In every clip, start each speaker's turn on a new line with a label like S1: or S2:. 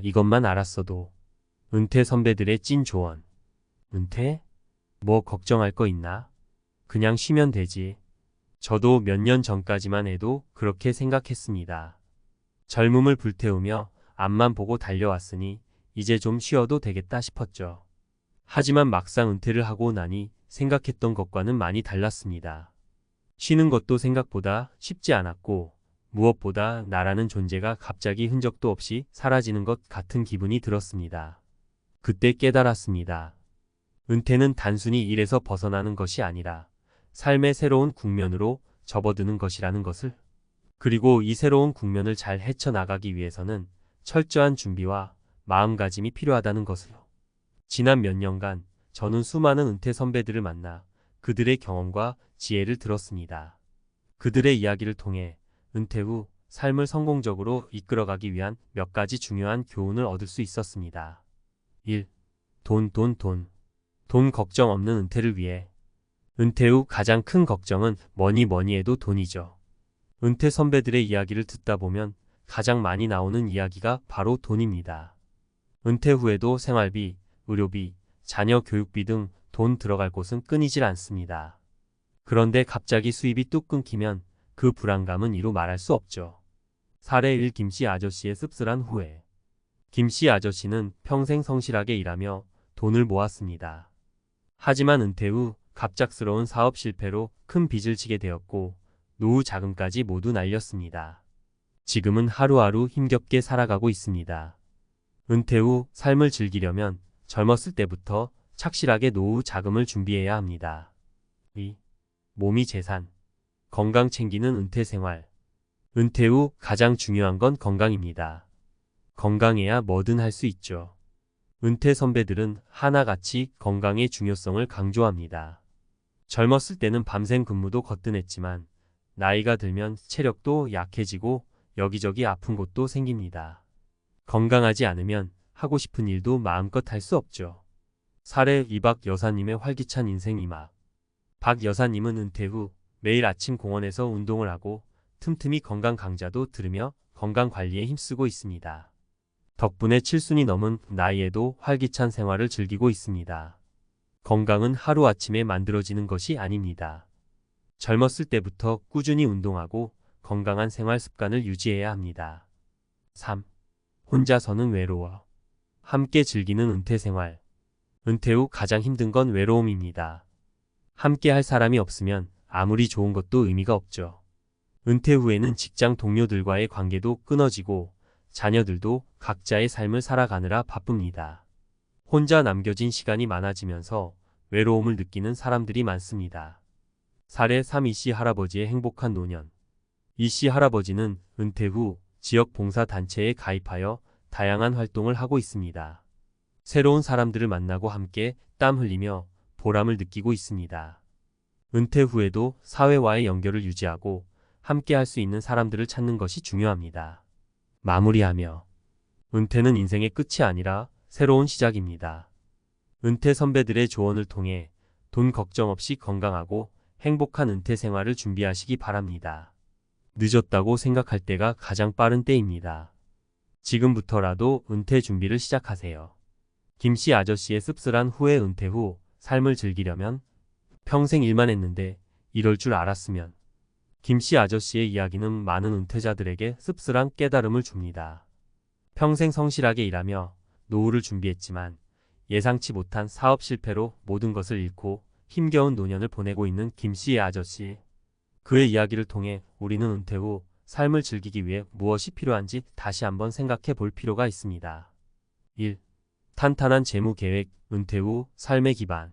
S1: 이것만 알았어도. 은퇴 선배들의 찐 조언. 은퇴? 뭐 걱정할 거 있나? 그냥 쉬면 되지. 저도 몇 년 전까지만 해도 그렇게 생각했습니다. 젊음을 불태우며 앞만 보고 달려왔으니 이제 좀 쉬어도 되겠다 싶었죠. 하지만 막상 은퇴를 하고 나니 생각했던 것과는 많이 달랐습니다. 쉬는 것도 생각보다 쉽지 않았고 무엇보다 나라는 존재가 갑자기 흔적도 없이 사라지는 것 같은 기분이 들었습니다. 그때 깨달았습니다. 은퇴는 단순히 일에서 벗어나는 것이 아니라 삶의 새로운 국면으로 접어드는 것이라는 것을. 그리고 이 새로운 국면을 잘 헤쳐나가기 위해서는 철저한 준비와 마음가짐이 필요하다는 것을요. 지난 몇 년간 저는 수많은 은퇴 선배들을 만나 그들의 경험과 지혜를 들었습니다. 그들의 이야기를 통해 은퇴 후 삶을 성공적으로 이끌어가기 위한 몇 가지 중요한 교훈을 얻을 수 있었습니다. 1. 돈 걱정 없는 은퇴를 위해. 은퇴 후 가장 큰 걱정은 뭐니 해도 돈이죠. 은퇴 선배들의 이야기를 듣다 보면 가장 많이 나오는 이야기가 바로 돈입니다. 은퇴 후에도 생활비, 의료비, 자녀 교육비 등 돈 들어갈 곳은 끊이질 않습니다. 그런데 갑자기 수입이 뚝 끊기면 그 불안감은 이루 말할 수 없죠. 사례 1. 김씨 아저씨의 씁쓸한 후회. 김씨 아저씨는 평생 성실하게 일하며 돈을 모았습니다. 하지만 은퇴 후 갑작스러운 사업 실패로 큰 빚을 지게 되었고 노후 자금까지 모두 날렸습니다. 지금은 하루하루 힘겹게 살아가고 있습니다. 은퇴 후 삶을 즐기려면 젊었을 때부터 착실하게 노후 자금을 준비해야 합니다. 2. 몸이 재산. 건강 챙기는 은퇴 생활. 은퇴 후 가장 중요한 건 건강입니다. 건강해야 뭐든 할 수 있죠. 은퇴 선배들은 하나같이 건강의 중요성을 강조합니다. 젊었을 때는 밤샘 근무도 거뜬했지만 나이가 들면 체력도 약해지고 여기저기 아픈 곳도 생깁니다. 건강하지 않으면 하고 싶은 일도 마음껏 할 수 없죠. 사례 2. 박 여사님의 활기찬 인생 2막. 박 여사님은 은퇴 후 매일 아침 공원에서 운동을 하고 틈틈이 건강 강좌도 들으며 건강 관리에 힘쓰고 있습니다. 덕분에 7순이 넘은 나이에도 활기찬 생활을 즐기고 있습니다. 건강은 하루아침에 만들어지는 것이 아닙니다. 젊었을 때부터 꾸준히 운동하고 건강한 생활 습관을 유지해야 합니다. 3. 혼자서는 외로워. 함께 즐기는 은퇴 생활. 은퇴 후 가장 힘든 건 외로움입니다. 함께 할 사람이 없으면 아무리 좋은 것도 의미가 없죠. 은퇴 후에는 직장 동료들과의 관계도 끊어지고 자녀들도 각자의 삶을 살아가느라 바쁩니다. 혼자 남겨진 시간이 많아지면서 외로움을 느끼는 사람들이 많습니다. 사례 3. 이씨 할아버지의 행복한 노년. 이씨 할아버지는 은퇴 후 지역 봉사단체에 가입하여 다양한 활동을 하고 있습니다. 새로운 사람들을 만나고 함께 땀 흘리며 보람을 느끼고 있습니다. 은퇴 후에도 사회와의 연결을 유지하고 함께 할 수 있는 사람들을 찾는 것이 중요합니다. 마무리하며 은퇴는 인생의 끝이 아니라 새로운 시작입니다. 은퇴 선배들의 조언을 통해 돈 걱정 없이 건강하고 행복한 은퇴 생활을 준비하시기 바랍니다. 늦었다고 생각할 때가 가장 빠른 때입니다. 지금부터라도 은퇴 준비를 시작하세요. 김씨 아저씨의 씁쓸한 후회. 은퇴 후 삶을 즐기려면 평생 일만 했는데 이럴 줄 알았으면. 김씨 아저씨의 이야기는 많은 은퇴자들에게 씁쓸한 깨달음을 줍니다. 평생 성실하게 일하며 노후를 준비했지만 예상치 못한 사업 실패로 모든 것을 잃고 힘겨운 노년을 보내고 있는 김씨 아저씨. 그의 이야기를 통해 우리는 은퇴 후 삶을 즐기기 위해 무엇이 필요한지 다시 한번 생각해 볼 필요가 있습니다. 1. 탄탄한 재무 계획. 은퇴 후 삶의 기반.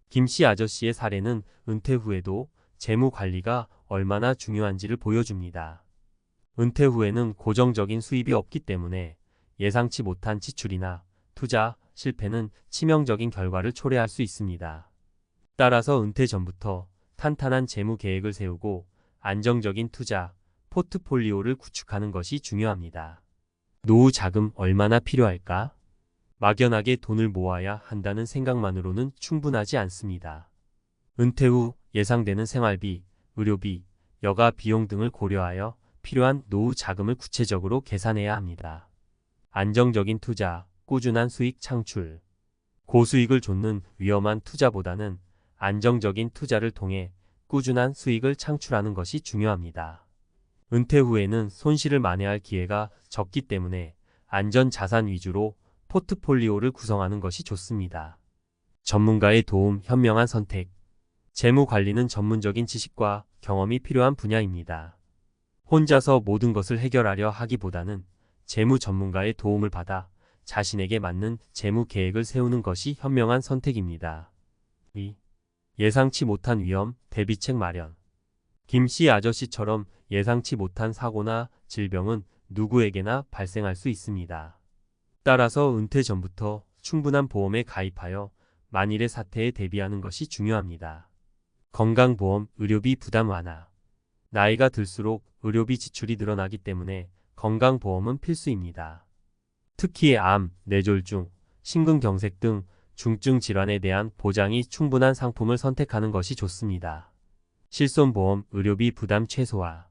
S1: 김씨 아저씨의 사례는 은퇴 후에도 재무 관리가 얼마나 중요한지를 보여줍니다. 은퇴 후에는 고정적인 수입이 없기 때문에 예상치 못한 지출이나 투자 실패는 치명적인 결과를 초래할 수 있습니다. 따라서 은퇴 전부터 탄탄한 재무 계획을 세우고 안정적인 투자, 포트폴리오를 구축하는 것이 중요합니다. 노후 자금 얼마나 필요할까? 막연하게 돈을 모아야 한다는 생각만으로는 충분하지 않습니다. 은퇴 후 예상되는 생활비, 의료비, 여가 비용 등을 고려하여 필요한 노후 자금을 구체적으로 계산해야 합니다. 안정적인 투자, 꾸준한 수익 창출. 고수익을 좇는 위험한 투자보다는 안정적인 투자를 통해 꾸준한 수익을 창출하는 것이 중요합니다. 은퇴 후에는 손실을 만회할 기회가 적기 때문에 안전 자산 위주로 포트폴리오를 구성하는 것이 좋습니다. 전문가의 도움, 현명한 선택. 재무 관리는 전문적인 지식과 경험이 필요한 분야입니다. 혼자서 모든 것을 해결하려 하기보다는 재무 전문가의 도움을 받아 자신에게 맞는 재무 계획을 세우는 것이 현명한 선택입니다. 2. 예상치 못한 위험, 대비책 마련. 김씨 아저씨처럼 예상치 못한 사고나 질병은 누구에게나 발생할 수 있습니다. 따라서 은퇴 전부터 충분한 보험에 가입하여 만일의 사태에 대비하는 것이 중요합니다. 건강보험, 의료비 부담 완화. 나이가 들수록 의료비 지출이 늘어나기 때문에 건강보험은 필수입니다. 특히 암, 뇌졸중, 심근경색 등 중증 질환에 대한 보장이 충분한 상품을 선택하는 것이 좋습니다. 실손보험, 의료비 부담 최소화.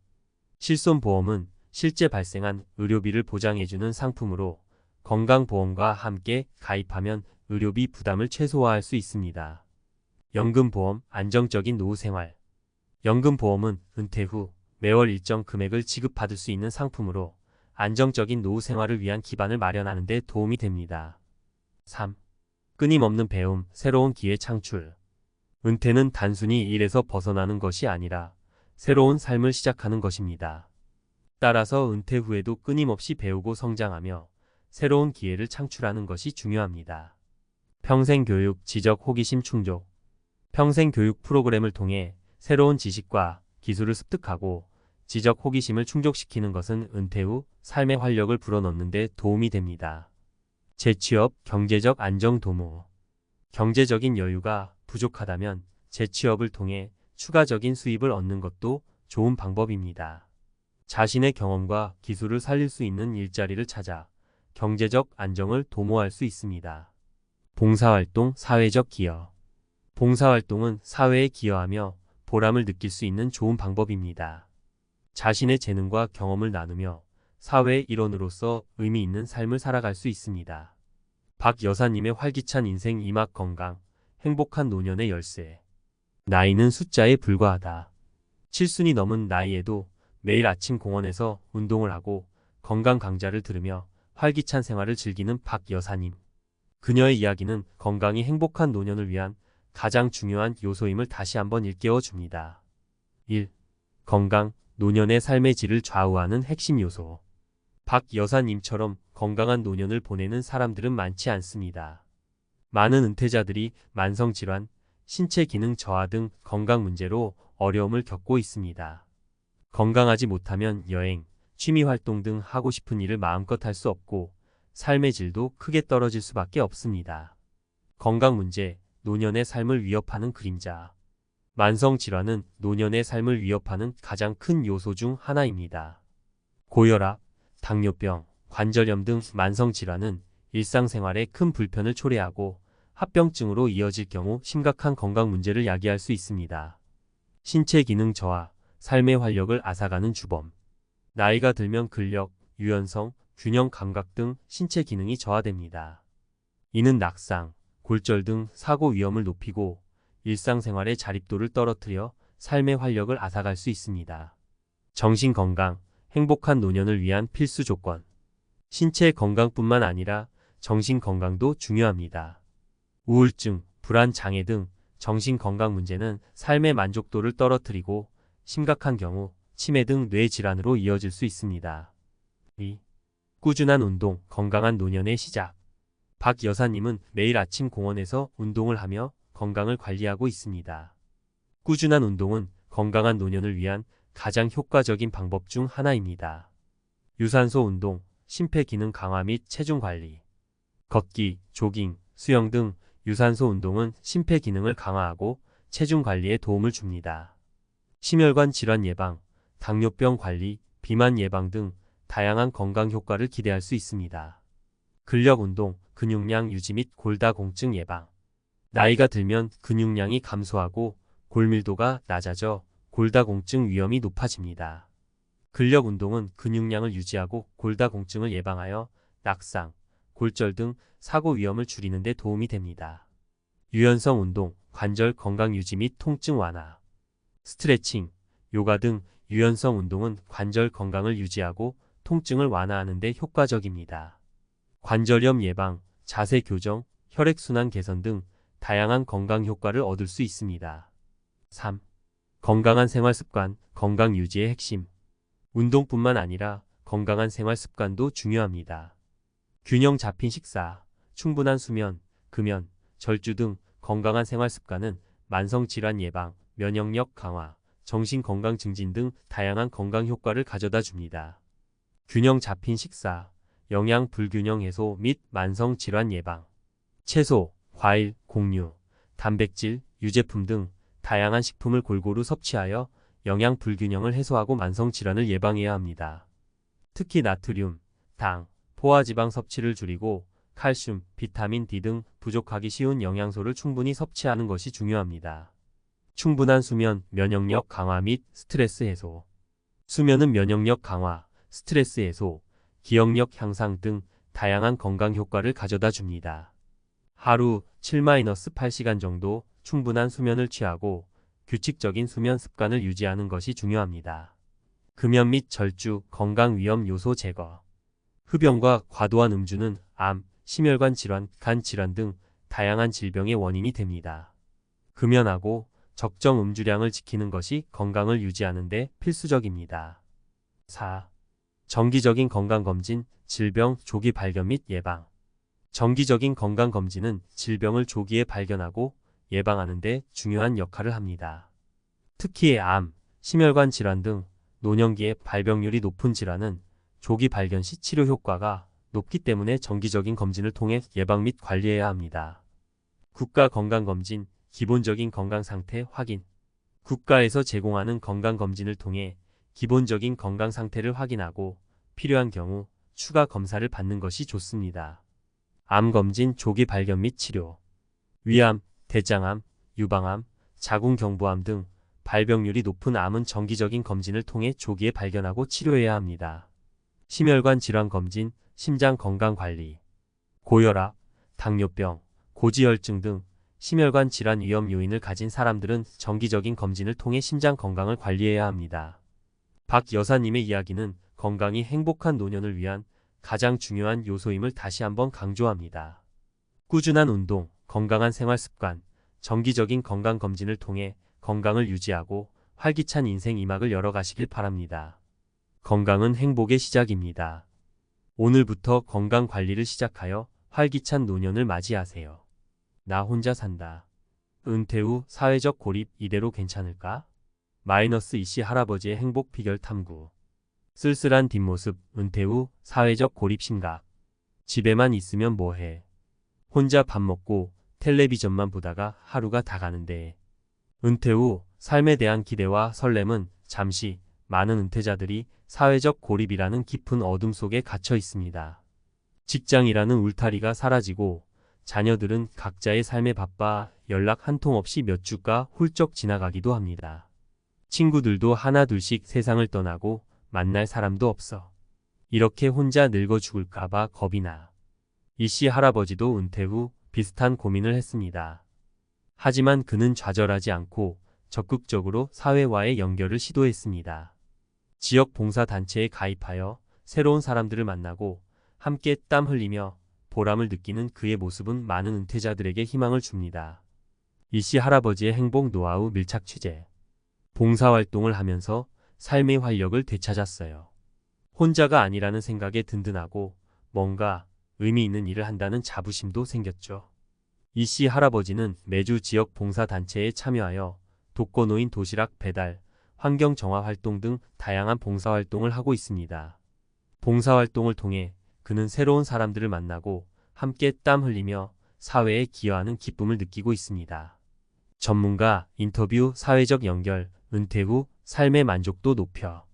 S1: 실손보험은 실제 발생한 의료비를 보장해주는 상품으로 건강보험과 함께 가입하면 의료비 부담을 최소화할 수 있습니다. 연금보험, 안정적인 노후생활. 연금보험은 은퇴 후 매월 일정 금액을 지급받을 수 있는 상품으로 안정적인 노후생활을 위한 기반을 마련하는 데 도움이 됩니다. 3. 끊임없는 배움, 새로운 기회 창출. 은퇴는 단순히 일에서 벗어나는 것이 아니라 새로운 삶을 시작하는 것입니다. 따라서 은퇴 후에도 끊임없이 배우고 성장하며 새로운 기회를 창출하는 것이 중요합니다. 평생교육, 지적 호기심 충족. 평생교육 프로그램을 통해 새로운 지식과 기술을 습득하고 지적 호기심을 충족시키는 것은 은퇴 후 삶의 활력을 불어넣는 데 도움이 됩니다. 재취업, 경제적 안정 도모. 경제적인 여유가 부족하다면 재취업을 통해 추가적인 수입을 얻는 것도 좋은 방법입니다. 자신의 경험과 기술을 살릴 수 있는 일자리를 찾아 경제적 안정을 도모할 수 있습니다. 봉사활동, 사회적 기여. 봉사활동은 사회에 기여하며 보람을 느낄 수 있는 좋은 방법입니다. 자신의 재능과 경험을 나누며 사회의 일원으로서 의미 있는 삶을 살아갈 수 있습니다. 박 여사님의 활기찬 인생 이막 건강, 행복한 노년의 열쇠. 나이는 숫자에 불과하다. 7순이 넘은 나이에도 매일 아침 공원에서 운동을 하고 건강 강좌를 들으며 활기찬 생활을 즐기는 박 여사님. 그녀의 이야기는 건강이 행복한 노년을 위한 가장 중요한 요소임을 다시 한번 일깨워 줍니다. 1. 건강, 노년의 삶의 질을 좌우하는 핵심 요소. 박 여사님처럼 건강한 노년을 보내는 사람들은 많지 않습니다. 많은 은퇴자들이 만성질환, 신체 기능 저하 등 건강 문제로 어려움을 겪고 있습니다. 건강하지 못하면 여행, 취미 활동 등 하고 싶은 일을 마음껏 할 수 없고 삶의 질도 크게 떨어질 수밖에 없습니다. 건강 문제, 노년의 삶을 위협하는 그림자. 만성질환은 노년의 삶을 위협하는 가장 큰 요소 중 하나입니다. 고혈압, 당뇨병, 관절염 등 만성질환은 일상생활에 큰 불편을 초래하고 합병증으로 이어질 경우 심각한 건강 문제를 야기할 수 있습니다. 신체 기능 저하, 삶의 활력을 앗아가는 주범. 나이가 들면 근력, 유연성, 균형 감각 등 신체 기능이 저하됩니다. 이는 낙상, 골절 등 사고 위험을 높이고 일상생활의 자립도를 떨어뜨려 삶의 활력을 앗아갈 수 있습니다. 정신 건강, 행복한 노년을 위한 필수 조건. 신체 건강뿐만 아니라 정신 건강도 중요합니다. 우울증, 불안 장애 등 정신 건강 문제는 삶의 만족도를 떨어뜨리고 심각한 경우 치매 등 뇌 질환으로 이어질 수 있습니다. 2. 꾸준한 운동, 건강한 노년의 시작. 박 여사님은 매일 아침 공원에서 운동을 하며 건강을 관리하고 있습니다. 꾸준한 운동은 건강한 노년을 위한 가장 효과적인 방법 중 하나입니다. 유산소 운동, 심폐기능 강화 및 체중 관리. 걷기, 조깅, 수영 등 유산소 운동은 심폐기능을 강화하고 체중 관리에 도움을 줍니다. 심혈관 질환 예방, 당뇨병 관리, 비만 예방 등 다양한 건강 효과를 기대할 수 있습니다. 근력 운동, 근육량 유지 및 골다공증 예방. 나이가 들면 근육량이 감소하고 골밀도가 낮아져 골다공증 위험이 높아집니다. 근력 운동은 근육량을 유지하고 골다공증을 예방하여 낙상, 골절 등 사고 위험을 줄이는 데 도움이 됩니다. 유연성 운동, 관절 건강 유지 및 통증 완화. 스트레칭, 요가 등 유연성 운동은 관절 건강을 유지하고 통증을 완화하는 데 효과적입니다. 관절염 예방, 자세 교정, 혈액순환 개선 등 다양한 건강 효과를 얻을 수 있습니다. 3. 건강한 생활 습관, 건강 유지의 핵심. 운동뿐만 아니라 건강한 생활 습관도 중요합니다. 균형 잡힌 식사, 충분한 수면, 금연, 절주 등 건강한 생활 습관은 만성질환 예방, 면역력 강화, 정신건강 증진 등 다양한 건강 효과를 가져다 줍니다. 균형 잡힌 식사, 영양 불균형 해소 및 만성질환 예방. 채소, 과일, 곡류, 단백질, 유제품 등 다양한 식품을 골고루 섭취하여 영양 불균형을 해소하고 만성질환을 예방해야 합니다. 특히 나트륨, 당, 포화지방 섭취를 줄이고 칼슘, 비타민 D 등 부족하기 쉬운 영양소를 충분히 섭취하는 것이 중요합니다. 충분한 수면, 면역력 강화 및 스트레스 해소. 수면은 면역력 강화, 스트레스 해소, 기억력 향상 등 다양한 건강 효과를 가져다 줍니다. 하루 7-8시간 정도 충분한 수면을 취하고 규칙적인 수면 습관을 유지하는 것이 중요합니다. 금연 및 절주, 건강 위험 요소 제거. 흡연과 과도한 음주는 암, 심혈관 질환, 간 질환 등 다양한 질병의 원인이 됩니다. 금연하고 적정 음주량을 지키는 것이 건강을 유지하는 데 필수적입니다. 4. 정기적인 건강검진, 질병 조기 발견 및 예방. 정기적인 건강검진은 질병을 조기에 발견하고 예방하는 데 중요한 역할을 합니다. 특히 암, 심혈관 질환 등 노년기에 발병률이 높은 질환은 조기 발견 시 치료 효과가 높기 때문에 정기적인 검진을 통해 예방 및 관리해야 합니다. 국가건강검진, 기본적인 건강상태 확인. 국가에서 제공하는 건강검진을 통해 기본적인 건강상태를 확인하고 필요한 경우 추가 검사를 받는 것이 좋습니다. 암검진 조기 발견 및 치료. 위암, 대장암, 유방암, 자궁경부암 등 발병률이 높은 암은 정기적인 검진을 통해 조기에 발견하고 치료해야 합니다. 심혈관 질환 검진, 심장 건강 관리. 고혈압, 당뇨병, 고지혈증 등 심혈관 질환 위험 요인을 가진 사람들은 정기적인 검진을 통해 심장 건강을 관리해야 합니다. 박 여사님의 이야기는 건강이 행복한 노년을 위한 가장 중요한 요소임을 다시 한번 강조합니다. 꾸준한 운동, 건강한 생활 습관, 정기적인 건강검진을 통해 건강을 유지하고 활기찬 인생 2막을 열어가시길 바랍니다. 건강은 행복의 시작입니다. 오늘부터 건강관리를 시작하여 활기찬 노년을 맞이하세요. 나 혼자 산다. 은퇴 후 사회적 고립 이대로 괜찮을까? 이씨 할아버지의 행복 비결 탐구. 쓸쓸한 뒷모습, 은퇴 후 사회적 고립 심각. 집에만 있으면 뭐해. 혼자 밥 먹고 텔레비전만 보다가 하루가 다 가는데. 은퇴 후 삶에 대한 기대와 설렘은 잠시. 많은 은퇴자들이 사회적 고립이라는 깊은 어둠 속에 갇혀 있습니다. 직장이라는 울타리가 사라지고 자녀들은 각자의 삶에 바빠 연락 한 통 없이 몇 주가 훌쩍 지나가기도 합니다. 친구들도 하나둘씩 세상을 떠나고 만날 사람도 없어. 이렇게 혼자 늙어 죽을까봐 겁이 나. 이씨 할아버지도 은퇴 후 비슷한 고민을 했습니다. 하지만 그는 좌절하지 않고 적극적으로 사회와의 연결을 시도했습니다. 지역 봉사단체에 가입하여 새로운 사람들을 만나고 함께 땀 흘리며 보람을 느끼는 그의 모습은 많은 은퇴자들에게 희망을 줍니다. 이씨 할아버지의 행복 노하우 밀착 취재. 봉사활동을 하면서 삶의 활력을 되찾았어요. 혼자가 아니라는 생각에 든든하고 뭔가 의미 있는 일을 한다는 자부심도 생겼죠. 이씨 할아버지는 매주 지역 봉사단체에 참여하여 독거노인 도시락 배달, 환경정화 활동 등 다양한 봉사활동을 하고 있습니다. 봉사활동을 통해 그는 새로운 사람들을 만나고 함께 땀 흘리며 사회에 기여하는 기쁨을 느끼고 있습니다. 전문가 인터뷰 사회적 연결, 은퇴 후 삶의 만족도 높여.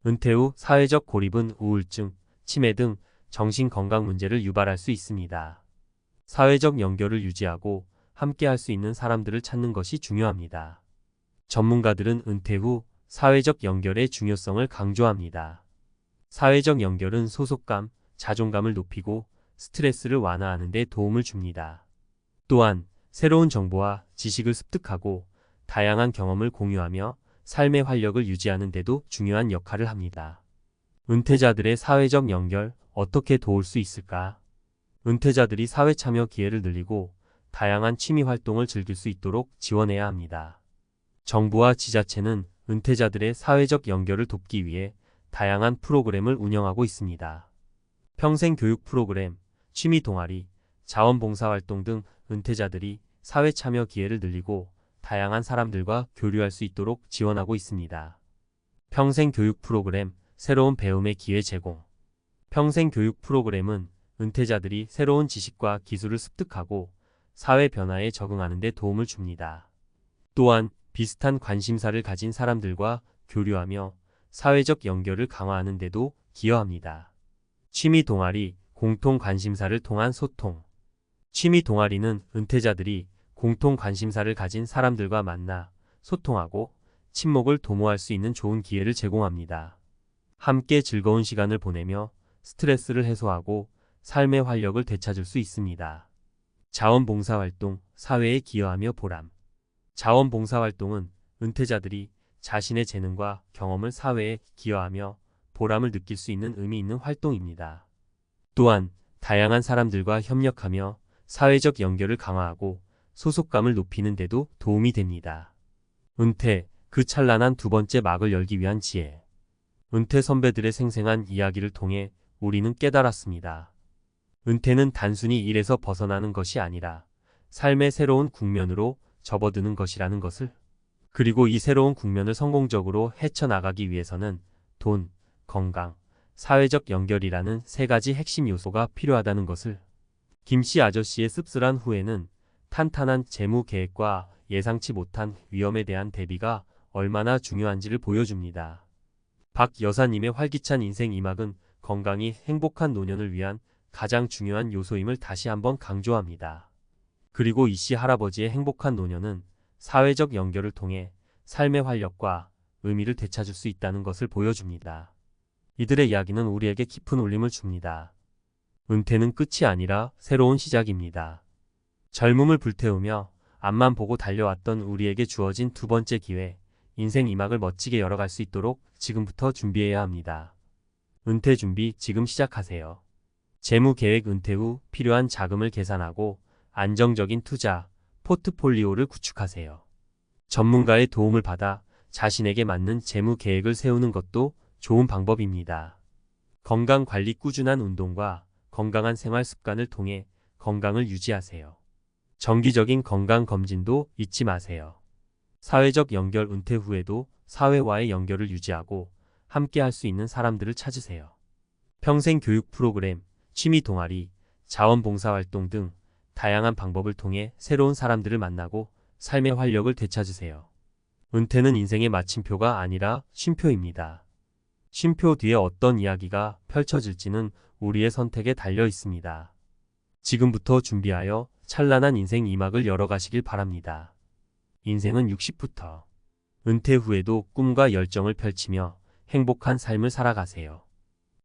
S1: 은퇴 후 사회적 고립은 우울증, 치매 등 정신건강 문제를 유발할 수 있습니다. 사회적 연결을 유지하고 함께 할 수 있는 사람들을 찾는 것이 중요합니다. 전문가들은 은퇴 후 사회적 연결의 중요성을 강조합니다. 사회적 연결은 소속감, 자존감을 높이고 스트레스를 완화하는 데 도움을 줍니다. 또한 새로운 정보와 지식을 습득하고 다양한 경험을 공유하며 삶의 활력을 유지하는 데도 중요한 역할을 합니다. 은퇴자들의 사회적 연결 어떻게 도울 수 있을까? 은퇴자들이 사회 참여 기회를 늘리고 다양한 취미 활동을 즐길 수 있도록 지원해야 합니다. 정부와 지자체는 은퇴자들의 사회적 연결을 돕기 위해 다양한 프로그램을 운영하고 있습니다. 평생교육 프로그램, 취미 동아리, 자원봉사활동 등 은퇴자들이 사회 참여 기회를 늘리고 다양한 사람들과 교류할 수 있도록 지원하고 있습니다. 평생교육 프로그램, 새로운 배움의 기회 제공. 평생교육 프로그램은 은퇴자들이 새로운 지식과 기술을 습득하고 사회 변화에 적응하는 데 도움을 줍니다. 또한 비슷한 관심사를 가진 사람들과 교류하며 사회적 연결을 강화하는 데도 기여합니다. 취미 동아리, 공통 관심사를 통한 소통. 취미 동아리는 은퇴자들이 공통 관심사를 가진 사람들과 만나 소통하고 친목을 도모할 수 있는 좋은 기회를 제공합니다. 함께 즐거운 시간을 보내며 스트레스를 해소하고 삶의 활력을 되찾을 수 있습니다. 자원봉사활동, 사회에 기여하며 보람. 자원봉사활동은 은퇴자들이 자신의 재능과 경험을 사회에 기여하며 보람을 느낄 수 있는 의미 있는 활동입니다. 또한 다양한 사람들과 협력하며 사회적 연결을 강화하고 소속감을 높이는 데도 도움이 됩니다. 은퇴, 그 찬란한 두 번째 막을 열기 위한 지혜. 은퇴 선배들의 생생한 이야기를 통해 우리는 깨달았습니다. 은퇴는 단순히 일에서 벗어나는 것이 아니라 삶의 새로운 국면으로 접어드는 것이라는 것을, 그리고 이 새로운 국면을 성공적으로 헤쳐나가기 위해서는 돈, 건강, 사회적 연결이라는 세 가지 핵심 요소가 필요하다는 것을, 김씨 아저씨의 씁쓸한 후회는 탄탄한 재무 계획과 예상치 못한 위험에 대한 대비가 얼마나 중요한지를 보여줍니다. 박 여사님의 활기찬 인생 2막은 건강이 행복한 노년을 위한 가장 중요한 요소임을 다시 한번 강조합니다. 그리고 이씨 할아버지의 행복한 노년은 사회적 연결을 통해 삶의 활력과 의미를 되찾을 수 있다는 것을 보여줍니다. 이들의 이야기는 우리에게 깊은 울림을 줍니다. 은퇴는 끝이 아니라 새로운 시작입니다. 젊음을 불태우며 앞만 보고 달려왔던 우리에게 주어진 두 번째 기회, 인생 2막을 멋지게 열어갈 수 있도록 지금부터 준비해야 합니다. 은퇴 준비 지금 시작하세요. 재무 계획. 은퇴 후 필요한 자금을 계산하고 안정적인 투자, 포트폴리오를 구축하세요. 전문가의 도움을 받아 자신에게 맞는 재무 계획을 세우는 것도 좋은 방법입니다. 건강 관리. 꾸준한 운동과 건강한 생활 습관을 통해 건강을 유지하세요. 정기적인 건강 검진도 잊지 마세요. 사회적 연결. 은퇴 후에도 사회와의 연결을 유지하고 함께 할 수 있는 사람들을 찾으세요. 평생 교육 프로그램, 취미 동아리, 자원봉사활동 등 다양한 방법을 통해 새로운 사람들을 만나고 삶의 활력을 되찾으세요. 은퇴는 인생의 마침표가 아니라 쉼표입니다. 쉼표 뒤에 어떤 이야기가 펼쳐질지는 우리의 선택에 달려 있습니다. 지금부터 준비하여 찬란한 인생 2막을 열어가시길 바랍니다. 인생은 60부터. 은퇴 후에도 꿈과 열정을 펼치며 행복한 삶을 살아가세요.